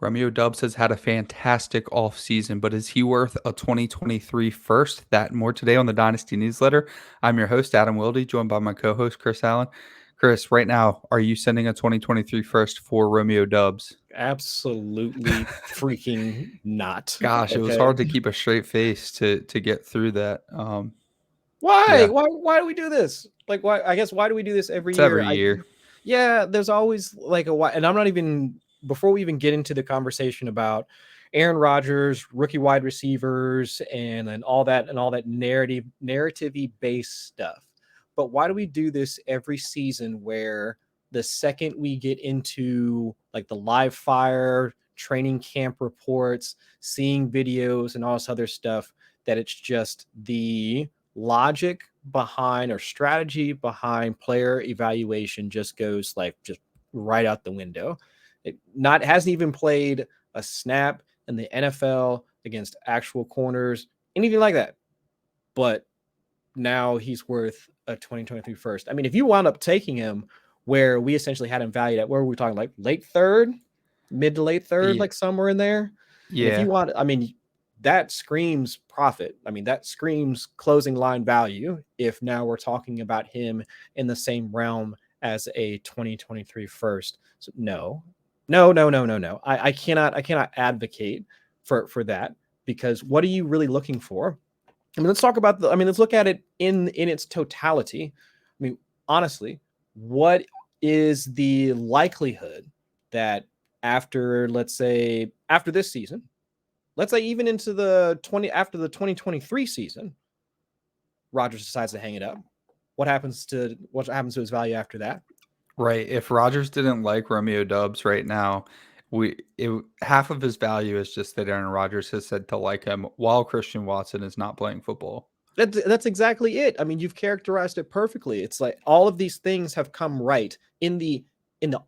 Romeo Doubs has had a fantastic offseason, but is he worth a 2023 first? That and more today on the Dynasty Newsletter. I'm your host, Adam Wilde, joined by my co-host, Chris Allen. Chris, right now, are you sending a 2023 first for Romeo Doubs? Absolutely freaking not. Gosh, it was Okay. hard to keep a straight face to get through that. Why? Yeah, Why do we do this? Like why I guess why do we do this every it's year? every year. Yeah, there's always like a why, and I'm not even before we even get into the conversation about Aaron Rodgers, rookie wide receivers, and all that narrative-y based stuff. But why do we do this every season where the second we get into like the live fire training camp reports, seeing videos and all this other stuff, that it's just the logic behind or strategy behind player evaluation just goes like just right out the window. It not hasn't even played a snap in the NFL against actual corners, anything like that. But now he's worth a 2023 first. I mean, if you wound up taking him where we essentially had him valued at, where were we talking, like late third, mid to late third, Yeah, like somewhere in there. And if you yeah. want, I mean, that screams profit. I mean, that screams closing line value. If now we're talking about him in the same realm as a 2023 first. So no. I cannot advocate for that, because what are you really looking for? I mean, let's talk about let's look at it in its totality. I mean, honestly, what is the likelihood that after, let's say, after this season, let's say even into after the 2023 season, Rodgers decides to hang it up? What happens to his value after that? Right. If Rodgers didn't like Romeo Doubs right now, half of his value is just that Aaron Rodgers has said to like him while Christian Watson is not playing football. That's exactly it. I mean, you've characterized it perfectly. It's like all of these things have come right in the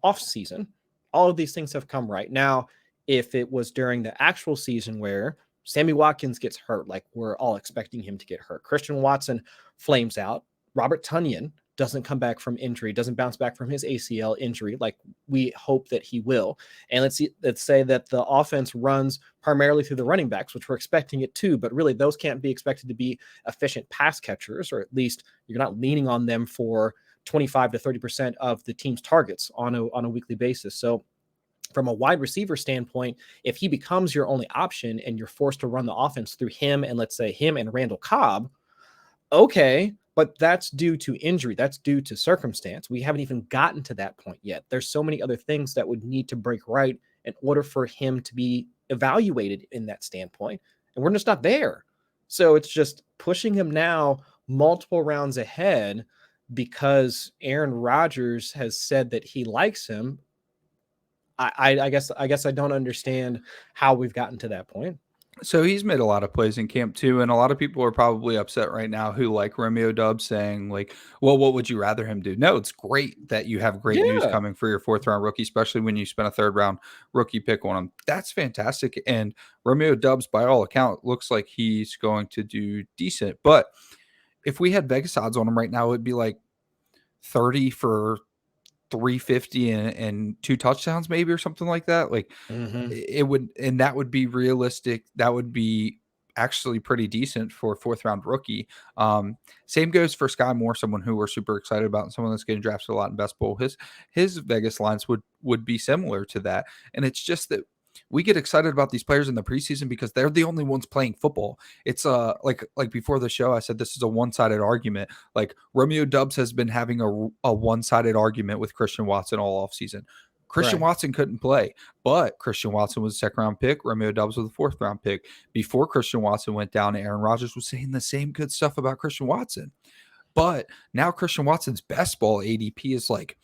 off season. All of these things have come right. Now, if it was during the actual season where Sammy Watkins gets hurt, like we're all expecting him to get hurt, Christian Watson flames out, Robert Tunyon doesn't come back from injury, doesn't bounce back from his ACL injury like we hope that he will. And let's say that the offense runs primarily through the running backs, which we're expecting it to, but really those can't be expected to be efficient pass catchers, or at least you're not leaning on them for 25 to 30% of the team's targets on a weekly basis. So from a wide receiver standpoint, if he becomes your only option and you're forced to run the offense through him and, let's say, him and Randall Cobb, okay, but that's due to injury. That's due to circumstance. We haven't even gotten to that point yet. There's so many other things that would need to break right in order for him to be evaluated in that standpoint. And we're just not there. So it's just pushing him now multiple rounds ahead because Aaron Rodgers has said that he likes him. I guess I don't understand how we've gotten to that point. So he's made a lot of plays in camp too, and a lot of people are probably upset right now who like Romeo Doubs saying like, "Well, what would you rather him do?" No, it's great that you have great news Yeah. coming for your fourth round rookie, especially when you spent a third round rookie pick on him. That's fantastic. And Romeo Doubs, by all account, looks like he's going to do decent. But if we had Vegas odds on him right now, it'd be like 30 for 350 and two touchdowns, maybe, or something like that. Like Mm-hmm. it would, and that would be realistic. That would be actually pretty decent for a fourth round rookie. Same goes for Sky Moore, someone who we're super excited about, and someone that's getting drafted a lot in best ball. His Vegas lines would be similar to that. And it's just that we get excited about these players in the preseason because they're the only ones playing football. It's like before the show I said this is a one-sided argument. Like Romeo Doubs has been having a one-sided argument with Christian Watson all offseason. Christian Right. Watson couldn't play, but Christian Watson was a second round pick. Romeo Doubs was a fourth round pick. Before Christian Watson went down, Aaron Rodgers was saying the same good stuff about Christian Watson. But now Christian Watson's best ball ADP is like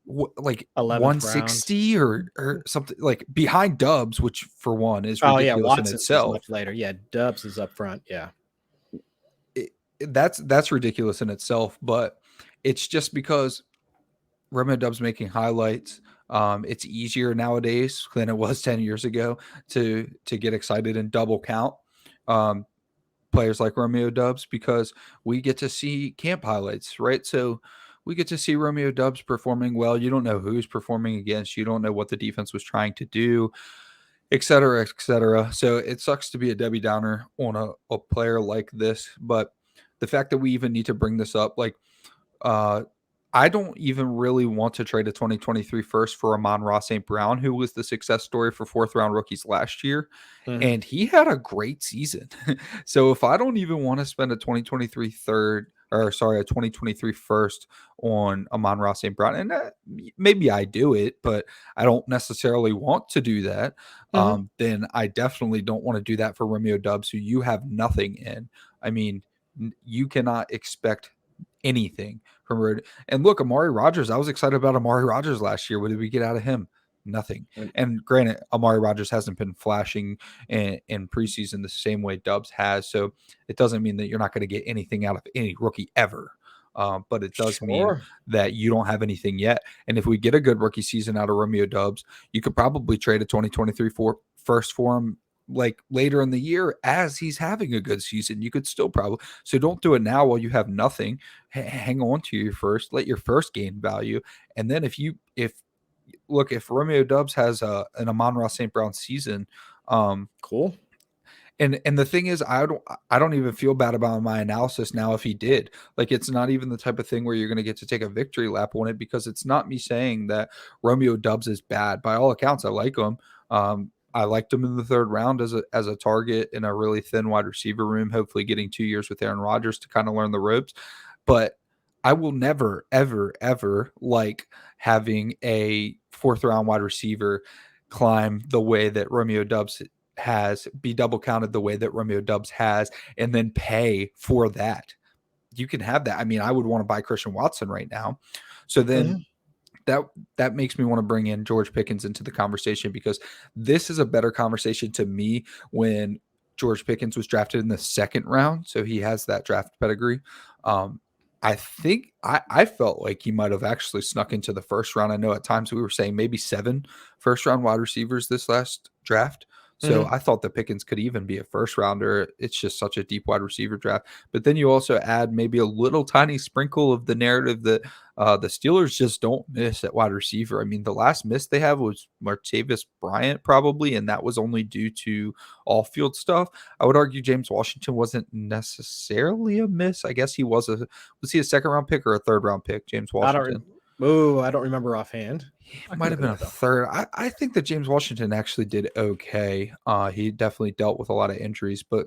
11th round. 160 or something, like behind Dubs, which for one is Oh yeah, ridiculous in Watson's is itself. much later. Yeah, Dubs is up front. Yeah. That's ridiculous in itself, but it's just because Romeo Dubs making highlights. It's easier nowadays than it was 10 years ago to get excited and double count um, players like Romeo Dubs because we get to see camp highlights, right? So we get to see Romeo Dubs performing well. You don't know who's performing against. You don't know what the defense was trying to do. et cetera, et cetera. So it sucks to be a Debbie Downer on a player like this, but the fact that we even need to bring this up, like, uh, I don't even really want to trade a 2023 first for Amon-Ra St. Brown, who was the success story for fourth round rookies last year. Mhm. And he had a great season. So if I don't even want to spend a 2023 third, or sorry, a 2023 first on Amon-Ra St. Brown, and maybe I do it, but I don't necessarily want to do that, Mhm. then I definitely don't want to do that for Romeo Doubs, who you have nothing in. I mean, you cannot expect anything from Road. And look, Amari Rogers, I was excited about Amari Rogers last year. What did we get out of him? Nothing. And And granted, Amari Rogers hasn't been flashing in preseason the same way Doubs has. So it doesn't mean that you're not going to get anything out of any rookie ever. But it does mean sure. that you don't have anything yet. And if we get a good rookie season out of Romeo Doubs, you could probably trade a 2023 first for him like later in the year as he's having a good season. You could still probably, so don't do it now while you have nothing. Hang on to your first, let your first gain value. And then if Romeo Doubs has an Amon-Ra St. Brown season, Cool. and the thing is, I don't even feel bad about my analysis now if he did. Like, it's not even the type of thing where you're going to get to take a victory lap on it, because it's not me saying that Romeo Doubs is bad. By all accounts, I like him. I liked him in the third round as a target in a really thin wide receiver room, hopefully getting 2 years with Aaron Rodgers to kind of learn the ropes. But I will never, ever, ever like having a fourth round wide receiver climb the way that Romeo Doubs has, be double counted the way that Romeo Doubs has, and then pay for that. You can have that. I mean, I would want to buy Christian Watson right now. So then Mhm. that makes me want to bring in George Pickens into the conversation, because this is a better conversation to me when George Pickens was drafted in the second round. So he has that draft pedigree. I think I felt like he might have actually snuck into the first round. I know at times we were saying maybe 7 first round wide receivers this last draft. So Mhm. I thought that Pickens could even be a first rounder. It's just such a deep wide receiver draft. But then you also add maybe a little tiny sprinkle of the narrative that the Steelers just don't miss at wide receiver. I mean, the last miss they have was Martavis Bryant, probably, and that was only due to all-field stuff. I would argue James Washington wasn't necessarily a miss. I guess was he a second-round pick or a third-round pick, James I Washington? don't. Oh, I don't remember offhand. It I can might look have it been up a though. third. I think that James Washington actually did okay. He definitely dealt with a lot of injuries, but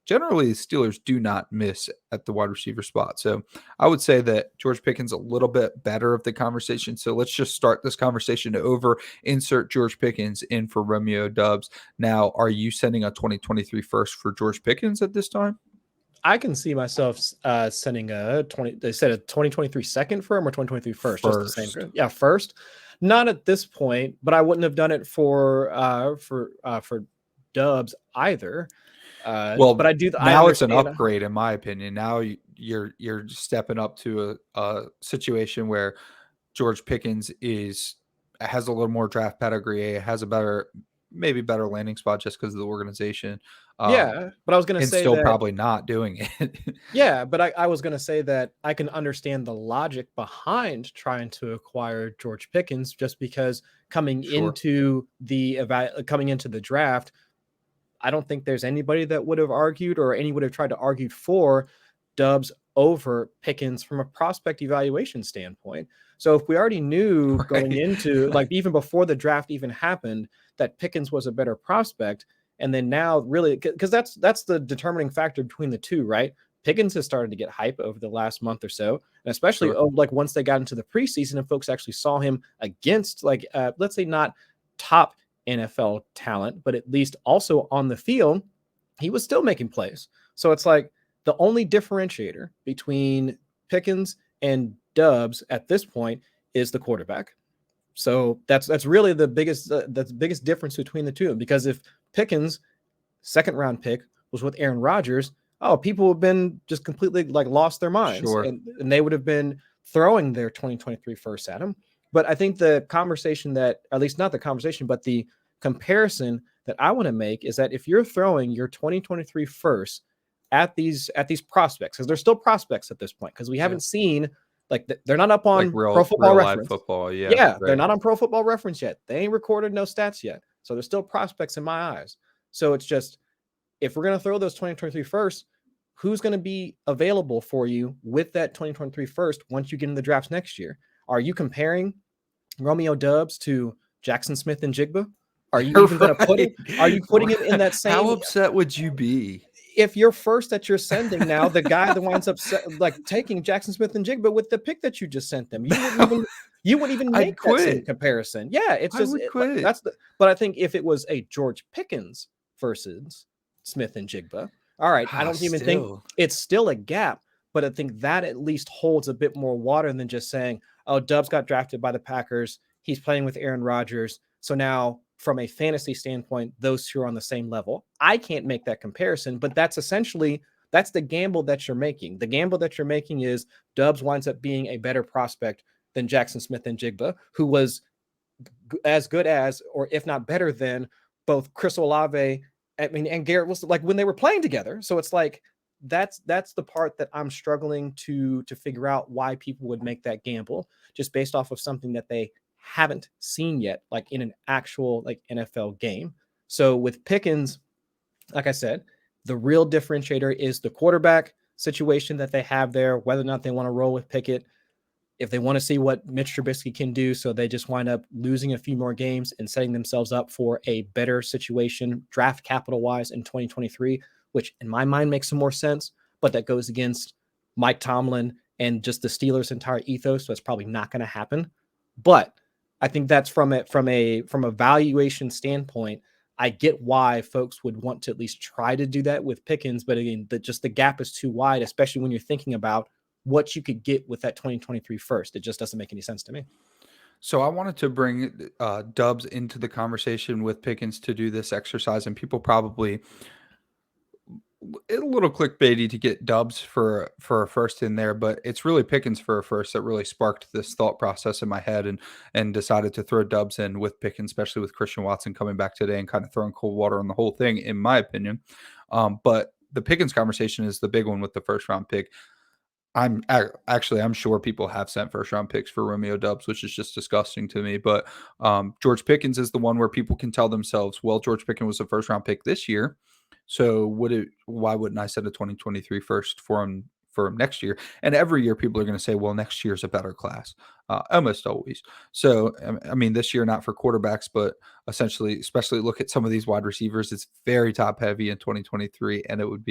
generally the Steelers do not miss at the wide receiver spot. So I would say that George Pickens a little bit better of the conversation. So let's just start this conversation over. Insert George Pickens in for Romeo Doubs. Now, are you sending a 2023 first for George Pickens at this time? I can see myself sending a 20. They said a 2023 second for him, or 2023 first, just the same. First. Yeah, first. Not at this point, but I wouldn't have done it for Dubs either. But Well, I do. I now it's an understand. upgrade, in my opinion. Now you're stepping up to a situation where George Pickens has a little more draft pedigree, has a maybe better landing spot just because of the organization, Yeah, but I was gonna and say still that. probably not doing it. Yeah, but I was gonna say that I can understand the logic behind trying to acquire George Pickens, just because Sure. coming into the draft, I don't think there's anybody that would have argued, or any would have tried to argue for Dubs over Pickens from a prospect evaluation standpoint. So if we already knew going Right. into, like, even before the draft even happened, that Pickens was a better prospect, and then now really, because that's the determining factor between the two, right? Pickens has started to get hype over the last month or so, and especially Sure. like once they got into the preseason and folks actually saw him against, like, let's say not top NFL talent, but at least also on the field, he was still making plays. So it's like the only differentiator between Pickens and Dubs at this point is the quarterback. So that's really the biggest difference between the two. Because if Pickens' second round pick was with Aaron Rodgers, oh, people have been just completely like lost their minds, Sure. and they would have been throwing their 2023 first at him. But I think the conversation that, at least not the conversation, but the comparison that I want to make is that if you're throwing your 2023 first at these prospects, because they're still prospects at this point, because we Yeah. haven't seen, like, they're not up Like on Pro real Football real life Reference. football. Yeah. Yeah, they're Right. not on Pro Football Reference yet. They ain't recorded no stats yet. So there's still prospects in my eyes. So it's just, if we're going to throw those 2023 first, who's going to be available for you with that 2023 first once you get in the drafts next year? Are you comparing Romeo Doubs to Jackson Smith and Jigba? Are you even going to put it? Are you putting him in that same? How upset would you be if you're first that you're sending now, the guy that winds up taking Jackson Smith and Jigba with the pick that you just sent them? You wouldn't even make that same comparison. Yeah, it's just but I think if it was a George Pickens versus Smith and Jigba, all right, I don't even think it's still a gap, but I think that at least holds a bit more water than just saying, oh, Doubs got drafted by the Packers. He's playing with Aaron Rodgers. So now from a fantasy standpoint, those two are on the same level. I can't make that comparison, but that's the gamble that you're making. The gamble that you're making is Doubs winds up being a better prospect than Jackson Smith and Jigba, who was as good as, or if not better than, both Chris Olave, and Garrett Wilson, like when they were playing together. So it's like, that's the part that I'm struggling to figure out why people would make that gamble just based off of something that they haven't seen yet, like in an actual NFL game. So with Pickens, like I said, the real differentiator is the quarterback situation that they have there, whether or not they want to roll with Pickett, if they want to see what Mitch Trubisky can do, so they just wind up losing a few more games and setting themselves up for a better situation draft capital wise in 2023, which in my mind makes some more sense, but that goes against Mike Tomlin and just the Steelers' entire ethos. So it's probably not going to happen. But I think that's from a valuation standpoint, I get why folks would want to at least try to do that with Pickens. But again, the gap is too wide, especially when you're thinking about what you could get with that 2023 first. It just doesn't make any sense to me. So I wanted to bring Doubs into the conversation with Pickens to do this exercise, and people probably a little clickbaity to get Doubs for a first in there, but it's really Pickens for a first that really sparked this thought process in my head, and decided to throw Doubs in with Pickens, especially with Christian Watson coming back today and kind of throwing cold water on the whole thing, in my opinion. But the Pickens conversation is the big one with the first round pick. I'm sure people have sent first round picks for Romeo Doubs, which is just disgusting to me. But George Pickens is the one where people can tell themselves, well, George Pickens was a first round pick this year, so why wouldn't I send a 2023 first for him next year? And every year people are going to say, well, next year's a better class, almost always. So I mean, this year not for quarterbacks, but essentially, especially look at some of these wide receivers. It's very top heavy in 2023, and it'd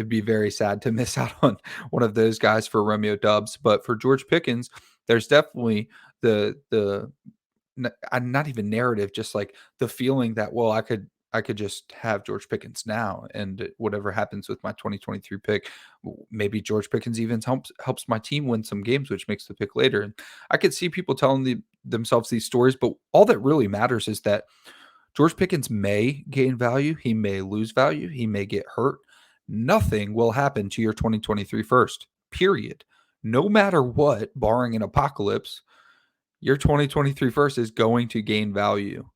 be very sad to miss out on one of those guys for Romeo Doubs. But for George Pickens, there's definitely the not even narrative, just like the feeling that, well, I could just have George Pickens now, and whatever happens with my 2023 pick, maybe George Pickens even helps my team win some games, which makes the pick later. And I could see people telling themselves these stories, but all that really matters is that George Pickens may gain value, he may lose value, he may get hurt. Nothing will happen to your 2023 first, period. No matter what, barring an apocalypse, your 2023 first is going to gain value.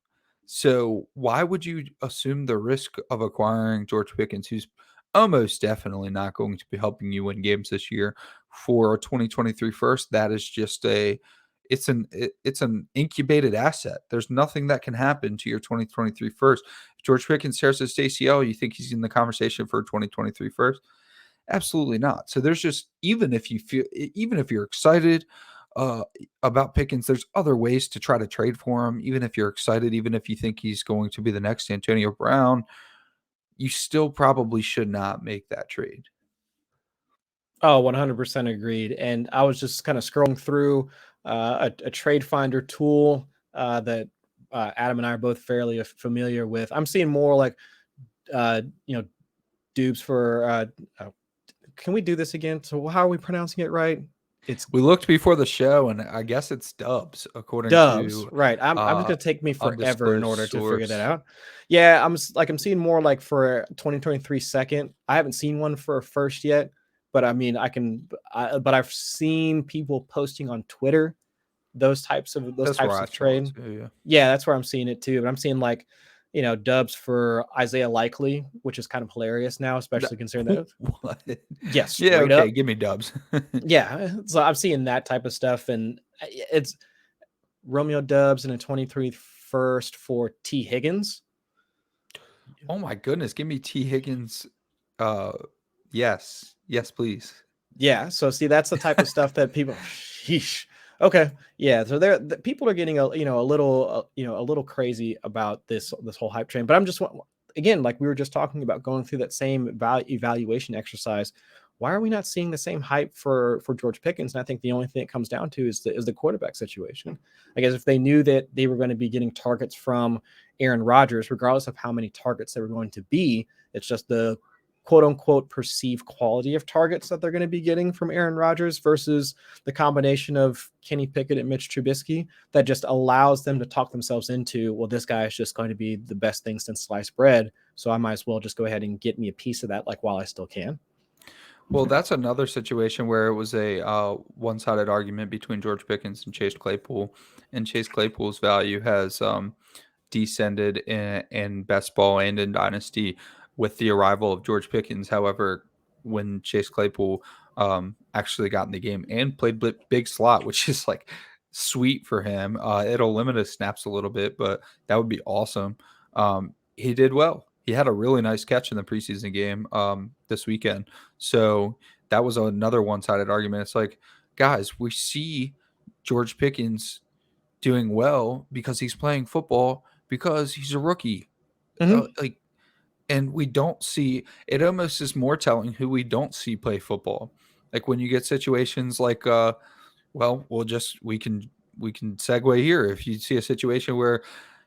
So why would you assume the risk of acquiring George Pickens, who's almost definitely not going to be helping you win games this year, for a 2023 first? That is just it's an incubated asset. There's nothing that can happen to your 2023 first. If George Pickens tears his ACL, you think he's in the conversation for a 2023 first? Absolutely not. So there's just, even if you're excited about Pickens, there's other ways to try to trade for him. Even if you're excited, even if you think he's going to be the next Antonio Brown, you still probably should not make that trade. Oh, 100% agreed. And I was just kind of scrolling through a trade finder tool that Adam and I are both fairly familiar with. I'm seeing more like, Doubs for, can we do this again? So how are we pronouncing it right? We looked before the show, and I guess it's Doubs, according to right. I'm just gonna take me forever in order to figure that out. Yeah, I'm seeing more like for 2023 second. I haven't seen one for a first yet, but I mean, but I've seen people posting on Twitter those types of trade. Yeah, that's where I'm seeing it too. But I'm seeing like, Doubs for Isaiah Likely, which is kind of hilarious now, especially considering that. What? Yes. Yeah. Okay. Give me Doubs. Yeah. So I'm seeing that type of stuff, and it's Romeo Doubs in a 23 first for T. Higgins. Oh my goodness, give me T. Higgins. Yes, please. Yeah, so see, that's the type of stuff that people. Sheesh. Okay, yeah. So people are getting a little crazy about this whole hype train. But I'm just, again, like we were just talking about, going through that same evaluation exercise. Why are we not seeing the same hype for George Pickens? And I think the only thing it comes down to is the quarterback situation. I guess if they knew that they were going to be getting targets from Aaron Rodgers, regardless of how many targets they were going to be, it's just the quote unquote perceived quality of targets that they're going to be getting from Aaron Rodgers versus the combination of Kenny Pickett and Mitch Trubisky that just allows them to talk themselves into, well, this guy is just going to be the best thing since sliced bread. So I might as well just go ahead and get me a piece of that, like, while I still can. Well, that's another situation where it was a one-sided argument between George Pickens and Chase Claypool, and Chase Claypool's value has descended in best ball and in Dynasty with the arrival of George Pickens. However, when Chase Claypool actually got in the game and played big slot, which is like sweet for him, it'll limit his snaps a little bit, but that would be awesome. He did well. He had a really nice catch in the preseason game this weekend. So that was another one-sided argument. It's like, guys, we see George Pickens doing well because he's playing football, because he's a rookie. And we don't see it. Almost is more telling who we don't see play football. Like when you get situations like, we can segue here. If you see a situation where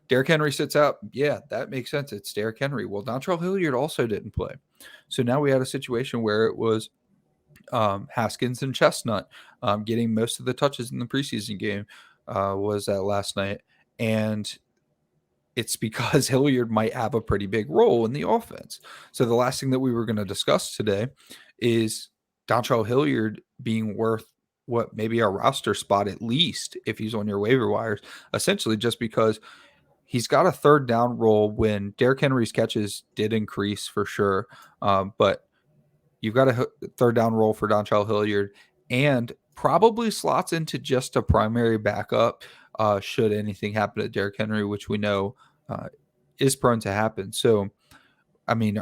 Derrick Henry sits out, yeah, that makes sense. It's Derrick Henry. Well, Dontrell Hilliard also didn't play. So now we had a situation where it was Haskins and Chestnut getting most of the touches in the preseason game was that last night. And it's because Hilliard might have a pretty big role in the offense. So the last thing that we were going to discuss today is Dontrell Hilliard being worth what, maybe a roster spot at least if he's on your waiver wires, essentially just because he's got a third down role when Derrick Henry's catches did increase for sure. But you've got a third down role for Dontrell Hilliard, and probably slots into just a primary backup should anything happen to Derrick Henry, which we know is prone to happen. So, I mean,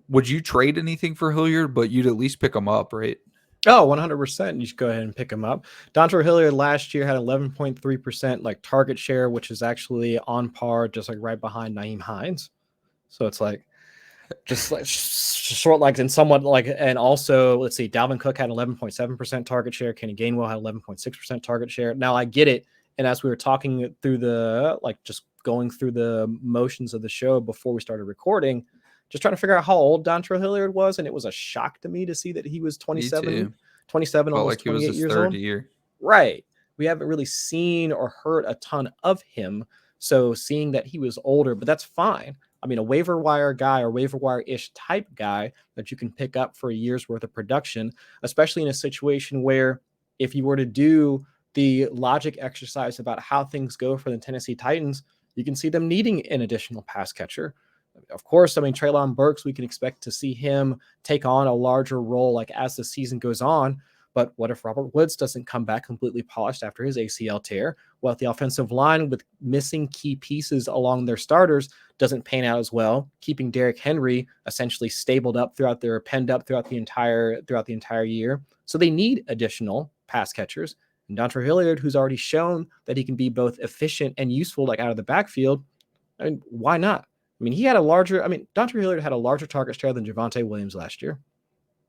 would you trade anything for Hilliard? But you'd at least pick him up, right? Oh, 100%. You should go ahead and pick him up. Dontrell Hilliard last year had 11.3% like target share, which is actually on par, just like right behind Nyheim Hines. So it's like just like short legs and somewhat like, and also let's see, Dalvin Cook had 11.7% target share. Kenny Gainwell had 11.6% target share. Now I get it. And as we were talking through just going through the motions of the show before we started recording, just trying to figure out how old Dontrell Hilliard was. And it was a shock to me to see that he was 27, Felt almost like he 28 was his years third old. year. Right. We haven't really seen or heard a ton of him. So seeing that he was older, but that's fine. I mean, a waiver wire guy or waiver wire-ish type guy that you can pick up for a year's worth of production, especially in a situation where if you were to do the logic exercise about how things go for the Tennessee Titans, you can see them needing an additional pass catcher. Of course, I mean, Treylon Burks, we can expect to see him take on a larger role like as the season goes on. But what if Robert Woods doesn't come back completely polished after his ACL tear? Well, if the offensive line with missing key pieces along their starters doesn't pan out as well, keeping Derrick Henry essentially penned up throughout the entire year. So they need additional pass catchers. And Dontrell Hilliard, who's already shown that he can be both efficient and useful, like out of the backfield, I mean, why not? I mean, Dontrell Hilliard had a larger target share than Javonte Williams last year.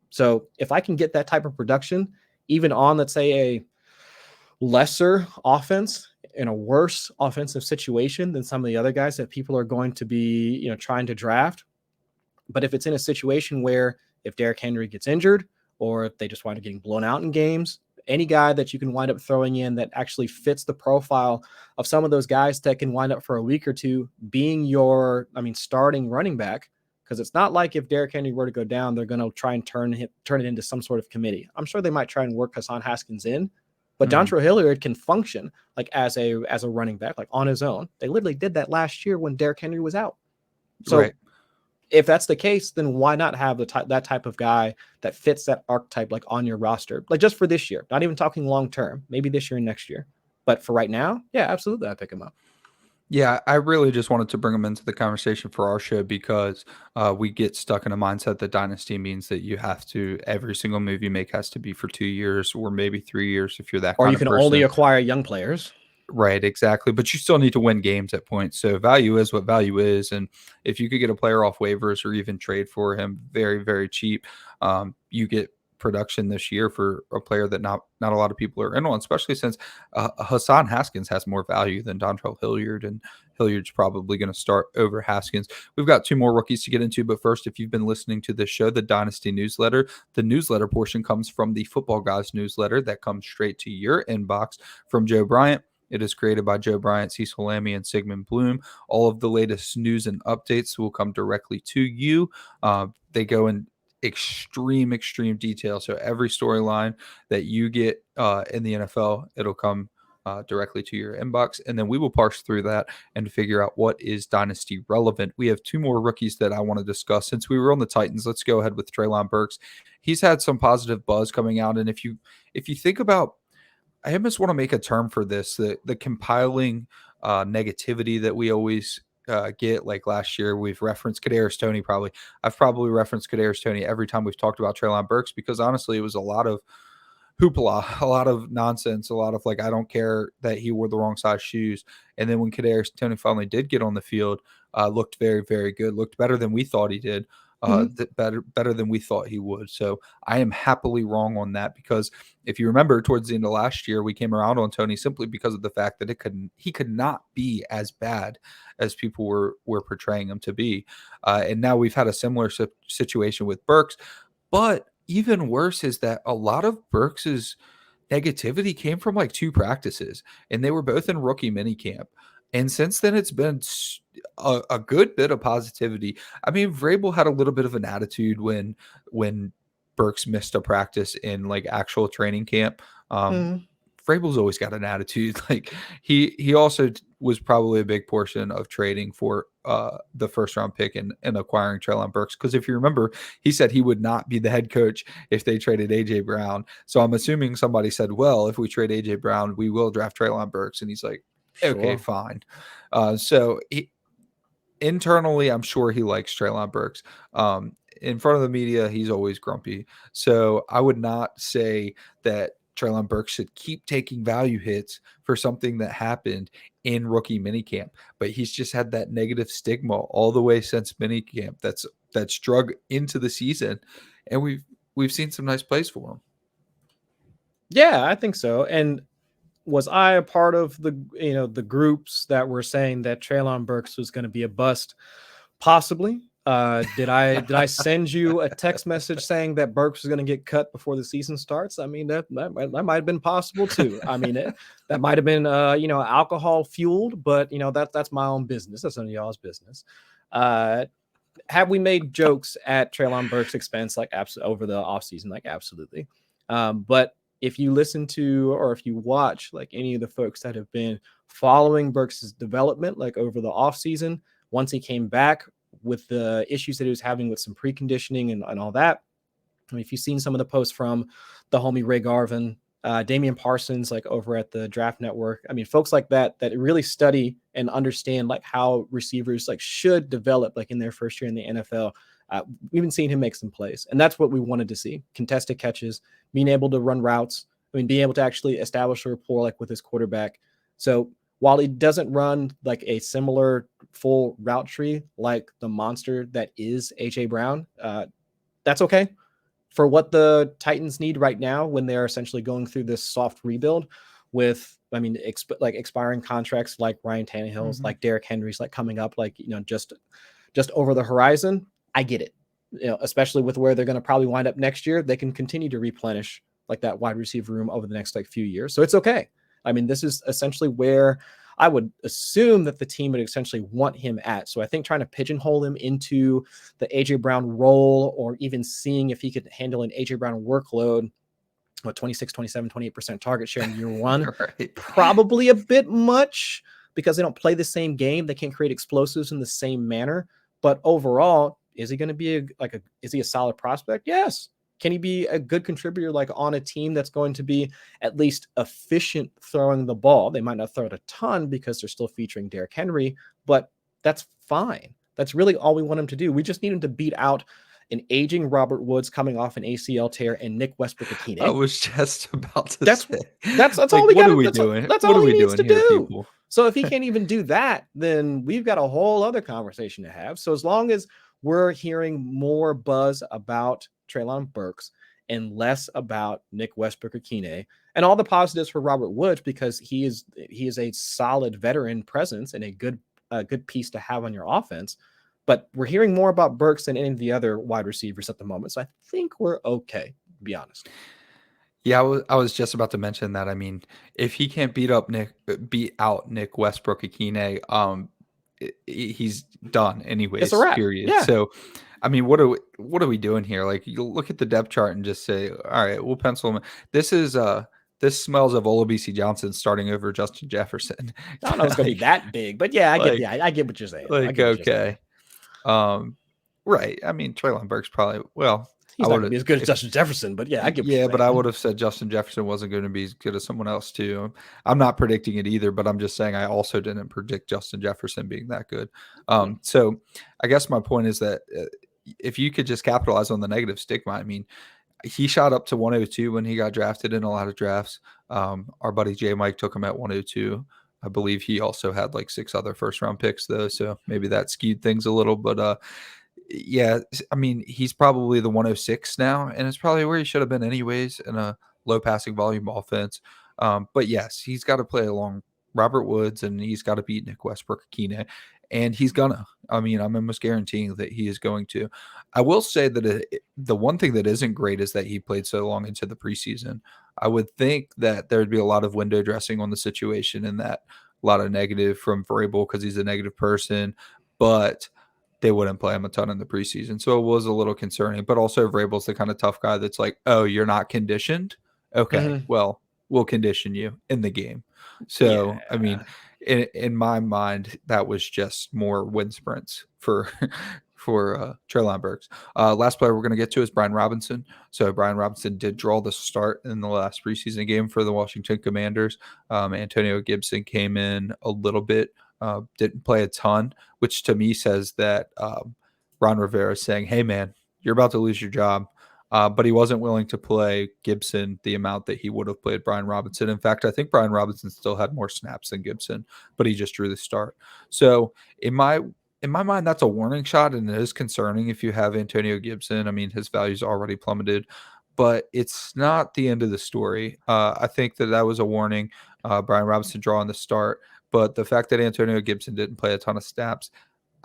So if I can get that type of production, even on, let's say, a lesser offense in a worse offensive situation than some of the other guys that people are going to be, trying to draft. But if it's in a situation where if Derrick Henry gets injured or if they just wind up getting blown out in games, any guy that you can wind up throwing in that actually fits the profile of some of those guys that can wind up for a week or two being your, starting running back. Because it's not like if Derrick Henry were to go down, they're going to try and turn it into some sort of committee. I'm sure they might try and work Hassan Haskins in, but Dontrell Hilliard can function like as a running back, like on his own. They literally did that last year when Derrick Henry was out. So if that's the case, then why not have that type of guy that fits that archetype like on your roster, like just for this year? Not even talking long term, maybe this year and next year. But for right now, yeah, absolutely, I pick him up. Yeah, I really just wanted to bring him into the conversation for our show because we get stuck in a mindset that dynasty means that you have to, every single move you make has to be for 2 years or maybe 3 years if you're that Or kind you of can only person. acquire young players. Right, exactly. But you still need to win games at points. So value is what value is. And if you could get a player off waivers or even trade for him very, very cheap, you get production this year for a player that not a lot of people are in on, especially since Hassan Haskins has more value than Dontrell Hilliard, and Hilliard's probably going to start over Haskins. We've got two more rookies to get into, but first, if you've been listening to this show, the Dynasty Newsletter, the newsletter portion comes from the Footballguys newsletter that comes straight to your inbox from Joe Bryant. It is created by Joe Bryant, Cecil Lammey, and Sigmund Bloom. All of the latest news and updates will come directly to you. They go in extreme detail. So every storyline that you get in the NFL, it'll come directly to your inbox. And then we will parse through that and figure out what is dynasty relevant. We have two more rookies that I want to discuss. Since we were on the Titans, let's go ahead with Treylon Burks. He's had some positive buzz coming out. And if you think about, I almost want to make a term for this, the compiling negativity that we always get. Like last year, we've referenced Kadarius Toney. I've probably referenced Kadarius Toney every time we've talked about Treylon Burks because honestly, it was a lot of hoopla, a lot of nonsense, a lot of like, I don't care that he wore the wrong size shoes. And then when Kadarius Toney finally did get on the field, looked very, very good, looked better than we thought he did. Better than we thought he would. So I am happily wrong on that because if you remember towards the end of last year, we came around on Toney simply because of the fact that he could not be as bad as people were portraying him to be. And now we've had a similar situation with Burks, but even worse is that a lot of Burks's negativity came from like 2 practices, and they were both in rookie minicamp. And since then, it's been a good bit of positivity. I mean, Vrabel had a little bit of an attitude when Burks missed a practice in like actual training camp. Vrabel's always got an attitude. Like he also was probably a big portion of trading for the first round pick and acquiring Treylon Burks. Because if you remember, he said he would not be the head coach if they traded AJ Brown. So I'm assuming somebody said, well, if we trade AJ Brown, we will draft Treylon Burks. And he's like, okay, fine. So internally, I'm sure he likes Treylon Burks. In front of the media, he's always grumpy. So I would not say that Treylon Burks should keep taking value hits for something that happened in rookie minicamp. But he's just had that negative stigma all the way since minicamp that's drug into the season. And we've seen some nice plays for him. Yeah, I think so. And was I a part of the groups that were saying that Treylon Burks was going to be a bust? Possibly. Did I send you a text message saying that Burks was going to get cut before the season starts? I mean, that might have been possible too. I mean, that might have been alcohol fueled, but that's my own business. That's none of y'all's business. Have we made jokes at Treylon Burks' expense over the offseason? Like absolutely. But if you listen to or if you watch like any of the folks that have been following Burks' development like over the offseason, once he came back with the issues that he was having with some preconditioning and all that. I mean, if you've seen some of the posts from the homie Ray Garvin, Damian Parsons, like over at the Draft Network, I mean, folks like that really study and understand like how receivers like should develop like in their first year in the NFL. We've been seeing him make some plays, and that's what we wanted to see: contested catches, being able to run routes. I mean, being able to actually establish a rapport like with his quarterback. So while he doesn't run like a similar full route tree like the monster that is AJ Brown, that's okay for what the Titans need right now when they're essentially going through this soft rebuild with, I mean, expiring contracts like Ryan Tannehill's, like Derrick Henry's, like coming up, like just over the horizon. I get it, especially with where they're going to probably wind up next year. They can continue to replenish like that wide receiver room over the next like few years, so it's okay. I mean, this is essentially where I would assume that the team would essentially want him at. So I think trying to pigeonhole him into the AJ Brown role or even seeing if he could handle an AJ Brown workload, 26, 27, 28% target share in year one, right, probably a bit much because they don't play the same game. They can't create explosives in the same manner. But overall, is he going to be is he a solid prospect? Yes. Can he be a good contributor, like on a team that's going to be at least efficient throwing the ball? They might not throw it a ton because they're still featuring Derrick Henry, but that's fine. That's really all we want him to do. We just need him to beat out an aging Robert Woods coming off an ACL tear and Nick Westbrook-Ikine. I was just about to That's say. that's Like, all we what got. are we That's doing? that's What all are he we needs doing to here, do. people? So if he can't even do that, then we've got a whole other conversation to have. So as long as we're hearing more buzz about Treylon Burks and less about Nick Westbrook-Ikine, and all the positives for Robert Woods, because he is a solid veteran presence and a good piece to have on your offense. But we're hearing more about Burks than any of the other wide receivers at the moment. So I think we're okay, to be honest. Yeah, I was just about to mention that. I mean, if he can't beat out Nick Westbrook-Ikine, he's done It's a anyways, wrap. period. Yeah. So, I mean, what are we doing here? Like, you look at the depth chart and just say, all right, we'll pencil him in. This smells of Olabisi Johnson starting over Justin Jefferson. I don't know if it's gonna be that big, but yeah, I get what you're saying. Okay. Right. I mean, Treylon Burks probably, well, He's not going to be as good as Justin Jefferson, but yeah, I get what you're saying. but I would have said Justin Jefferson wasn't going to be as good as someone else too. I'm not predicting it either, but I'm just saying I also didn't predict Justin Jefferson being that good. So I guess my point is that if you could just capitalize on the negative stigma, I mean, he shot up to 102 when he got drafted in a lot of drafts. Our buddy J Mike took him at 102. I believe he also had like 6 other first round picks though, so maybe that skewed things a little, but yeah, I mean, he's probably the 106 now, and it's probably where he should have been anyways in a low passing volume offense. But yes, he's got to play along Robert Woods, and he's got to beat Nick Westbrook-Ikine, and he's gonna. I mean, I'm almost guaranteeing that he is going to. I will say that the one thing that isn't great is that he played so long into the preseason. I would think that there would be a lot of window dressing on the situation, and that a lot of negative from Vrabel because he's a negative person, but they wouldn't play him a ton in the preseason. So it was a little concerning, but also Vrabel's the kind of tough guy that's like, oh, you're not conditioned? Okay, well, we'll condition you in the game. So, I mean, in my mind, that was just more wind sprints for Treylon Burks. Last player we're going to get to is Brian Robinson. So Brian Robinson did draw the start in the last preseason game for the Washington Commanders. Antonio Gibson came in a little bit, didn't play a ton, which to me says that Ron Rivera is saying, hey, man, you're about to lose your job. But he wasn't willing to play Gibson the amount that he would have played Brian Robinson. In fact, I think Brian Robinson still had more snaps than Gibson, but he just drew the start. So in my mind, that's a warning shot, and it is concerning if you have Antonio Gibson. I mean, his value's already plummeted, but it's not the end of the story. I think that was a warning. Brian Robinson drawing the start, but the fact that Antonio Gibson didn't play a ton of snaps,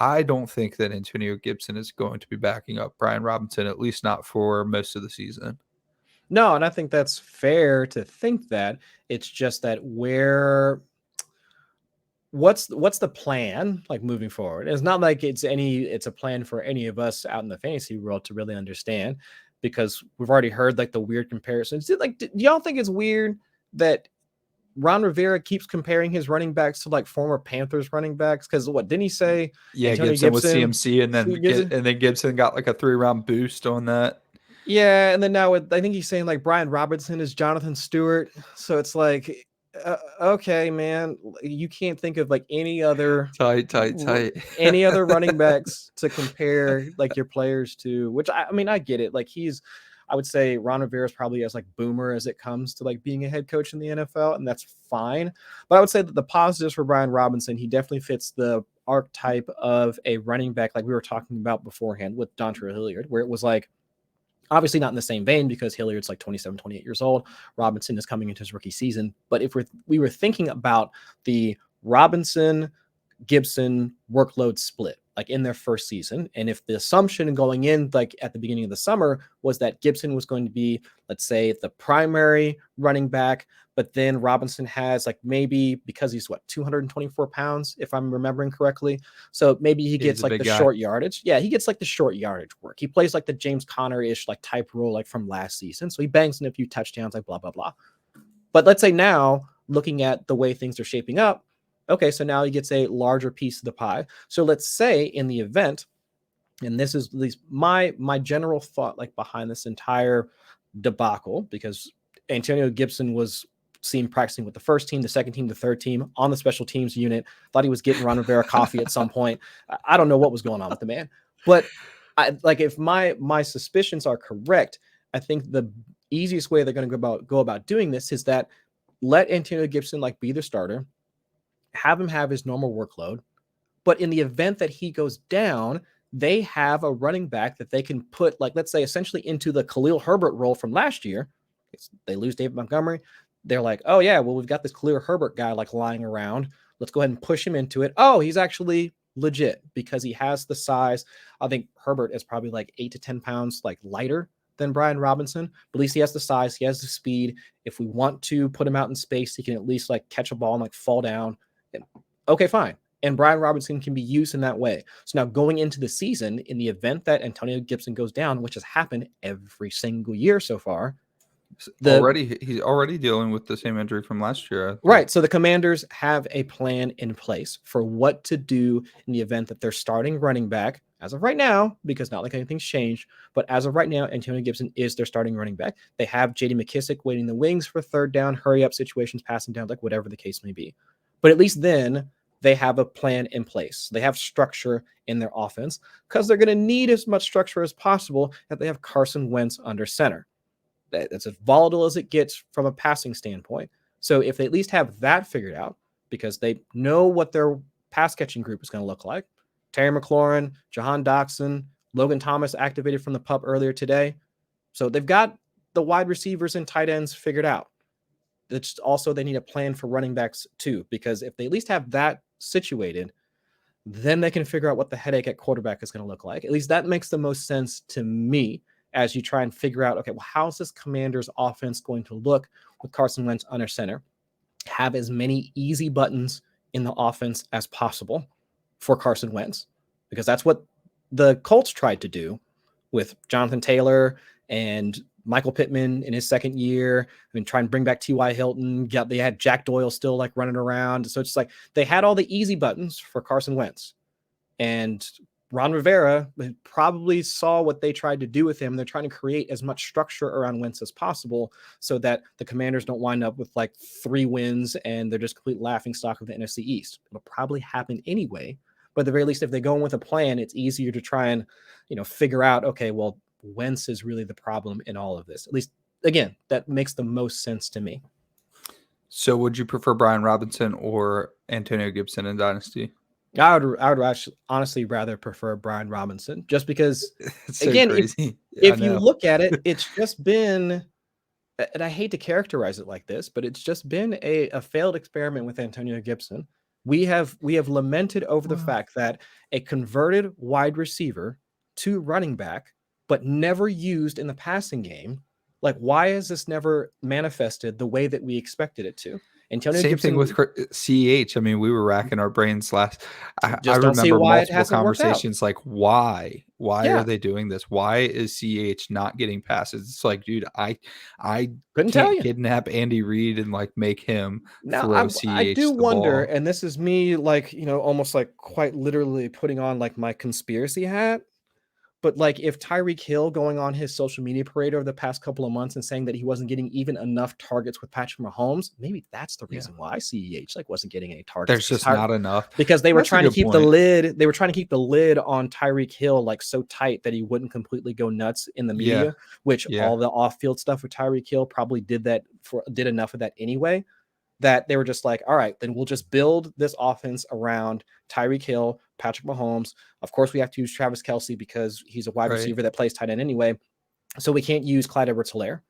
I don't think that Antonio Gibson is going to be backing up Brian Robinson, at least not for most of the season. No, and I think that's fair to think that. It's just that what's the plan like moving forward? It's not like it's a plan for any of us out in the fantasy world to really understand, because we've already heard like the weird comparisons. Like, do y'all think it's weird that Ron Rivera keeps comparing his running backs to like former Panthers running backs? Because what didn't he say? Yeah, Antonio Gibson was CMC, and then Gibson got like a 3-round boost on that. Yeah, and then now I think he's saying like Brian Robinson is Jonathan Stewart. So it's like, okay, man, you can't think of like any other tight any other running backs to compare like your players to. Which I mean, I get it. Like I would say Ron Rivera is probably as like boomer as it comes to like being a head coach in the NFL, and that's fine. But I would say that the positives for Brian Robinson, he definitely fits the archetype of a running back like we were talking about beforehand with Dontrell Hilliard, where it was like, obviously not in the same vein because Hilliard's like 27, 28 years old. Robinson is coming into his rookie season. But if we were thinking about the Robinson Gibson workload split, like in their first season, and if the assumption going in like at the beginning of the summer was that Gibson was going to be, let's say, the primary running back, but then Robinson has like, maybe because he's 224 pounds, if I'm remembering correctly. So maybe he gets like the short yardage. Yeah, he gets like the short yardage work. He plays like the James Conner-ish like type role like from last season. So he bangs in a few touchdowns, like blah, blah, blah. But let's say now, looking at the way things are shaping up, okay, so now he gets a larger piece of the pie. So let's say in the event and this is at least my general thought like behind this entire debacle, because Antonio Gibson was seen practicing with the first team, the second team, the third team on the special teams unit. Thought he was getting Ron Rivera coffee at some point. I don't know what was going on with the man, but if my suspicions are correct, I think the easiest way they're going to go about doing this is that let Antonio Gibson like be the starter, have him have his normal workload, but in the event that he goes down, they have a running back that they can put, like, let's say, essentially into the Khalil Herbert role from last year. They lose David Montgomery. They're like, oh, yeah, well, we've got this Khalil Herbert guy like lying around. Let's go ahead and push him into it. Oh, he's actually legit because he has the size. I think Herbert is probably like 8 to 10 pounds like lighter than Brian Robinson, but at least he has the size. He has the speed. If we want to put him out in space, he can at least like catch a ball and like fall down. Okay, fine. And Brian Robinson can be used in that way. So now going into the season, in the event that Antonio Gibson goes down, which has happened every single year so far, he's already dealing with the same injury from last year. Right. So the Commanders have a plan in place for what to do in the event that they're starting running back as of right now, because not like anything's changed. But as of right now, Antonio Gibson is their starting running back. They have J.D. McKissick waiting in the wings for third down, hurry up situations, passing down, like whatever the case may be. But at least then they have a plan in place. They have structure in their offense because they're going to need as much structure as possible that they have Carson Wentz under center. That's as volatile as it gets from a passing standpoint. So if they at least have that figured out, because they know what their pass catching group is going to look like. Terry McLaurin, Jahan Doxson, Logan Thomas activated from the PUP earlier today. So they've got the wide receivers and tight ends figured out. It's also, they need a plan for running backs too, because if they at least have that situated, then they can figure out what the headache at quarterback is going to look like. At least that makes the most sense to me as you try and figure out, okay, well, how's this Commanders offense going to look with Carson Wentz under center? Have as many easy buttons in the offense as possible for Carson Wentz, because that's what the Colts tried to do with Jonathan Taylor and Michael Pittman in his second year. I mean, try and bring back T.Y. Hilton. They had Jack Doyle still like running around. So it's like they had all the easy buttons for Carson Wentz. And Ron Rivera probably saw what they tried to do with him. They're trying to create as much structure around Wentz as possible so that the Commanders don't wind up with like 3 wins and they're just complete laughingstock of the NFC East. It'll probably happen anyway. But at the very least, if they go in with a plan, it's easier to try and, figure out, okay, well, Wentz is really the problem in all of this. At least, again, that makes the most sense to me. So would you prefer Brian Robinson or Antonio Gibson in Dynasty? I would actually, honestly rather prefer Brian Robinson, just because, so again, if you look at it, it's just been, and I hate to characterize it like this, but it's just been a failed experiment with Antonio Gibson. We have lamented over the fact that a converted wide receiver to running back, but never used in the passing game. Like, why has this never manifested the way that we expected it to? Antonio Same Gibson, thing with CH. I mean, we were racking our brains last. I don't see remember why it multiple hasn't worked out. conversations like, why are they doing this? Why is CH not getting passes? It's like, dude, I couldn't tell you. Kidnap Andy Reid and like make him throw CH. I do the wonder, ball. and this is me like, almost like quite literally putting on like my conspiracy hat. But like, if Tyreek Hill going on his social media parade over the past couple of months and saying that he wasn't getting even enough targets with Patrick Mahomes, maybe that's the reason why CEH like wasn't getting any targets. There's just not enough, because they were trying to keep the lid. They were trying to keep the lid on Tyreek Hill like so tight that he wouldn't completely go nuts in the media. Which all the off-field stuff with Tyreek Hill probably did enough of that anyway. That they were just like, all right, then we'll just build this offense around Tyreek Hill, Patrick Mahomes. Of course, we have to use Travis Kelce because he's a wide receiver that plays tight end anyway. So we can't use Clyde Edwards-Helaire.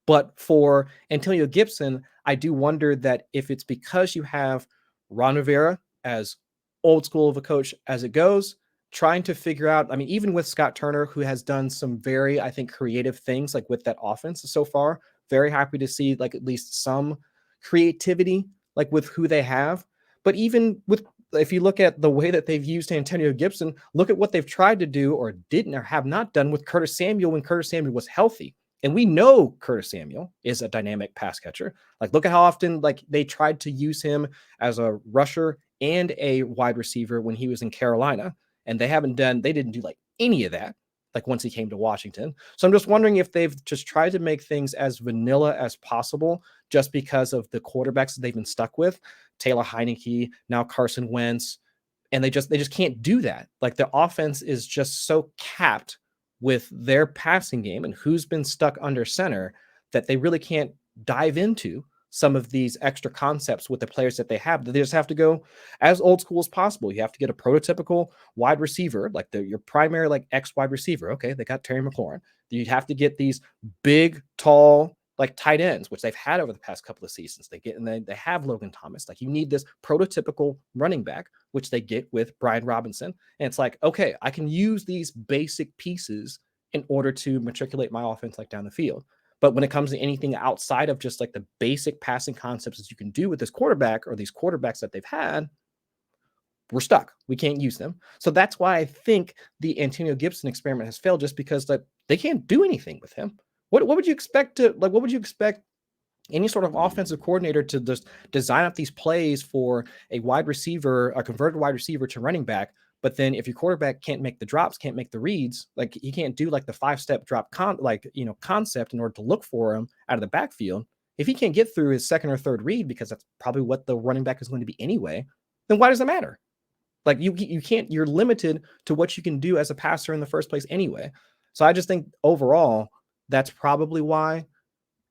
But for Antonio Gibson, I do wonder that if it's because you have Ron Rivera, as old school of a coach as it goes, trying to figure out, I mean, even with Scott Turner, who has done some very, I think, creative things like with that offense so far, very happy to see like at least some creativity like with who they have. But even with, if you look at the way that they've used Antonio Gibson, look at what they've tried to do or didn't or have not done with Curtis Samuel when Curtis Samuel was healthy. And we know Curtis Samuel is a dynamic pass catcher. Like, look at how often like they tried to use him as a rusher and a wide receiver when he was in Carolina. And they didn't do like any of that, like once he came to Washington. So I'm just wondering if they've just tried to make things as vanilla as possible just because of the quarterbacks that they've been stuck with. Taylor Heineke, now Carson Wentz, and they just can't do that. Like the offense is just so capped with their passing game and who's been stuck under center that they really can't dive into some of these extra concepts with the players that they have. They just have to go as old school as possible. You have to get a prototypical wide receiver, like your primary like X wide receiver. Okay, they got Terry McLaurin. You'd have to get these big, tall, like tight ends, which they've had over the past couple of seasons. They get and they have Logan Thomas. Like you need this prototypical running back, which they get with Brian Robinson. And it's like, okay, I can use these basic pieces in order to matriculate my offense like down the field. But when it comes to anything outside of just like the basic passing concepts that you can do with this quarterback or these quarterbacks that they've had, we're stuck. We can't use them. So that's why I think the Antonio Gibson experiment has failed, just because that they can't do anything with him. What would you expect to like? What would you expect any sort of offensive coordinator to just design up these plays for a wide receiver, a converted wide receiver to running back? But then if your quarterback can't make the drops, can't make the reads, like he can't do like the 5-step drop concept in order to look for him out of the backfield. If he can't get through his second or third read, because that's probably what the running back is going to be anyway, then why does it matter? Like you can't, you're limited to what you can do as a passer in the first place anyway. So I just think overall, that's probably why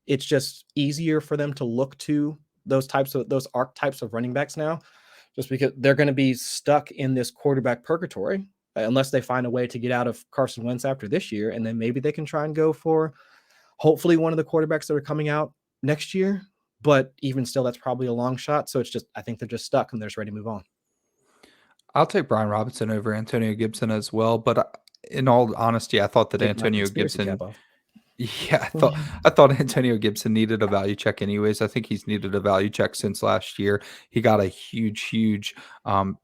it's just easier for them to look to those archetypes of running backs now, just because they're going to be stuck in this quarterback purgatory unless they find a way to get out of Carson Wentz after this year. And then maybe they can try and go for hopefully one of the quarterbacks that are coming out next year. But even still, that's probably a long shot. So it's just, I think they're just stuck and they're just ready to move on. I'll take Brian Robinson over Antonio Gibson as well. But in all honesty, I thought that Take my Antonio conspiracy Gibson, cap off. yeah, I thought Antonio Gibson needed a value check anyways. I think he's needed a value check since last year. He got a huge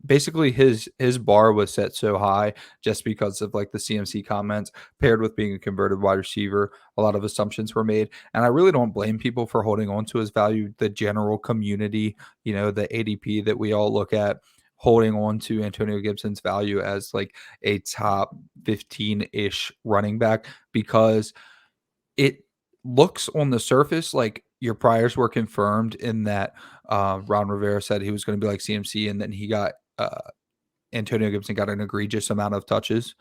basically his bar was set so high just because of like the CMC comments paired with being a converted wide receiver. A lot of assumptions were made, and I really don't blame people for holding on to his value. The general community, the ADP that we all look at, holding on to Antonio Gibson's value as like a top 15-ish running back, because it looks on the surface like your priors were confirmed in that Ron Rivera said he was going to be like CMC, and then he got Antonio Gibson got an egregious amount of touches.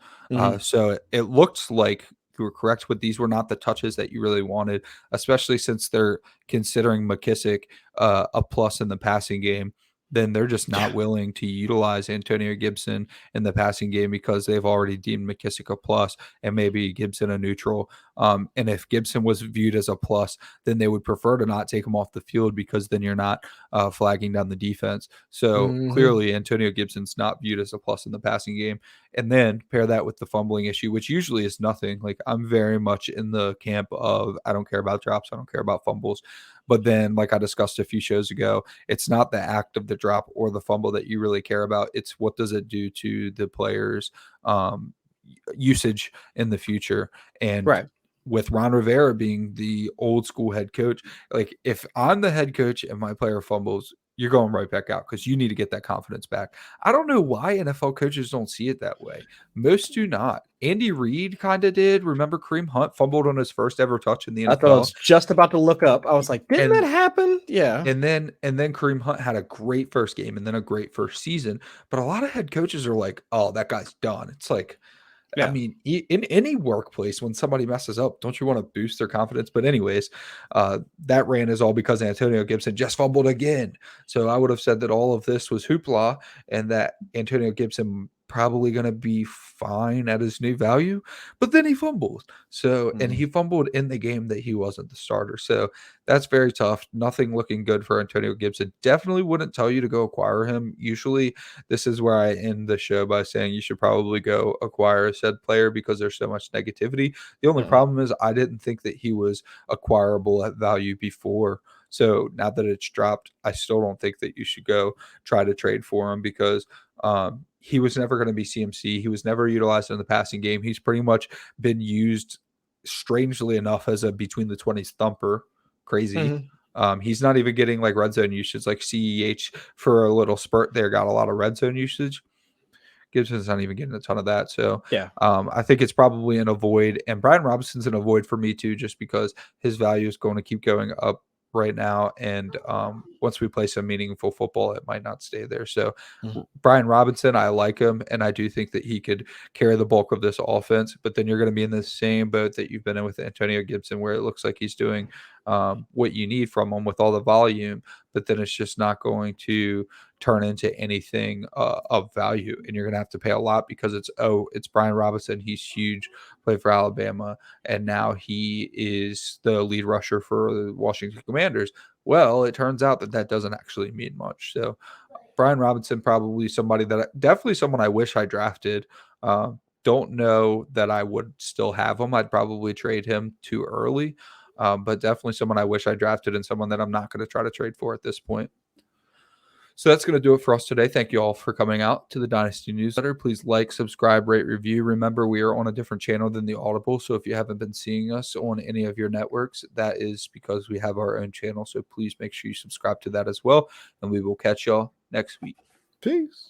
So it looked like you were correct, but these were not the touches that you really wanted, especially since they're considering McKissick a plus in the passing game. Then they're just not willing to utilize Antonio Gibson in the passing game because they've already deemed McKissick a plus and maybe Gibson a neutral. And if Gibson was viewed as a plus, then they would prefer to not take him off the field because then you're not flagging down the defense. So clearly Antonio Gibson's not viewed as a plus in the passing game. And then pair that with the fumbling issue, which usually is nothing. Like I'm very much in the camp of I don't care about drops. I don't care about fumbles. But then, like I discussed a few shows ago, it's not the act of the drop or the fumble that you really care about. It's what does it do to the player's usage in the future. And with Ron Rivera being the old school head coach, like if I'm the head coach and my player fumbles, you're going right back out because you need to get that confidence back. I don't know why NFL coaches don't see it that way. Most do not. Andy Reid kind of did. Remember Kareem Hunt fumbled on his first ever touch in the NFL? I thought I was just about to look up. I was like, didn't that happen? Yeah. And then Kareem Hunt had a great first game and then a great first season. But a lot of head coaches are like, oh, that guy's done. It's like, I mean, in any workplace, when somebody messes up, don't you want to boost their confidence? But anyways, that rant is all because Antonio Gibson just fumbled again. So I would have said that all of this was hoopla and that Antonio Gibson probably going to be fine at his new value. But then he fumbled. So, and he fumbled in the game that he wasn't the starter. So that's very tough. Nothing looking good for Antonio Gibson. Definitely wouldn't tell you to go acquire him. Usually this is where I end the show by saying you should probably go acquire a said player because there's so much negativity. The only problem is I didn't think that he was acquirable at value before. So now that it's dropped, I still don't think that you should go try to trade for him because he was never going to be CMC. He was never utilized in the passing game. He's pretty much been used, strangely enough, as a between the 20s thumper. Crazy. He's not even getting like red zone usage, like CEH for a little spurt there got a lot of red zone usage. Gibson's not even getting a ton of that. So Yeah. I think it's probably an avoid. And Brian Robinson's an avoid for me too, just because his value is going to keep going up right now. And once we play some meaningful football, it might not stay there. So Brian Robinson, I like him, and I do think that he could carry the bulk of this offense. But then you're going to be in the same boat that you've been in with Antonio Gibson, where it looks like he's doing what you need from him with all the volume, but then it's just not going to turn into anything of value. And you're going to have to pay a lot because it's Brian Robinson. He's huge, played for Alabama, and now he is the lead rusher for the Washington Commanders. Well, it turns out that doesn't actually mean much. So Brian Robinson, probably somebody definitely someone I wish I drafted. Don't know that I would still have him. I'd probably trade him too early, but definitely someone I wish I drafted and someone that I'm not going to try to trade for at this point. So that's going to do it for us today. Thank you all for coming out to the Dynasty Newsletter. Please like, subscribe, rate, review. Remember, we are on a different channel than the Audible. So if you haven't been seeing us on any of your networks, that is because we have our own channel. So please make sure you subscribe to that as well. And we will catch y'all next week. Peace.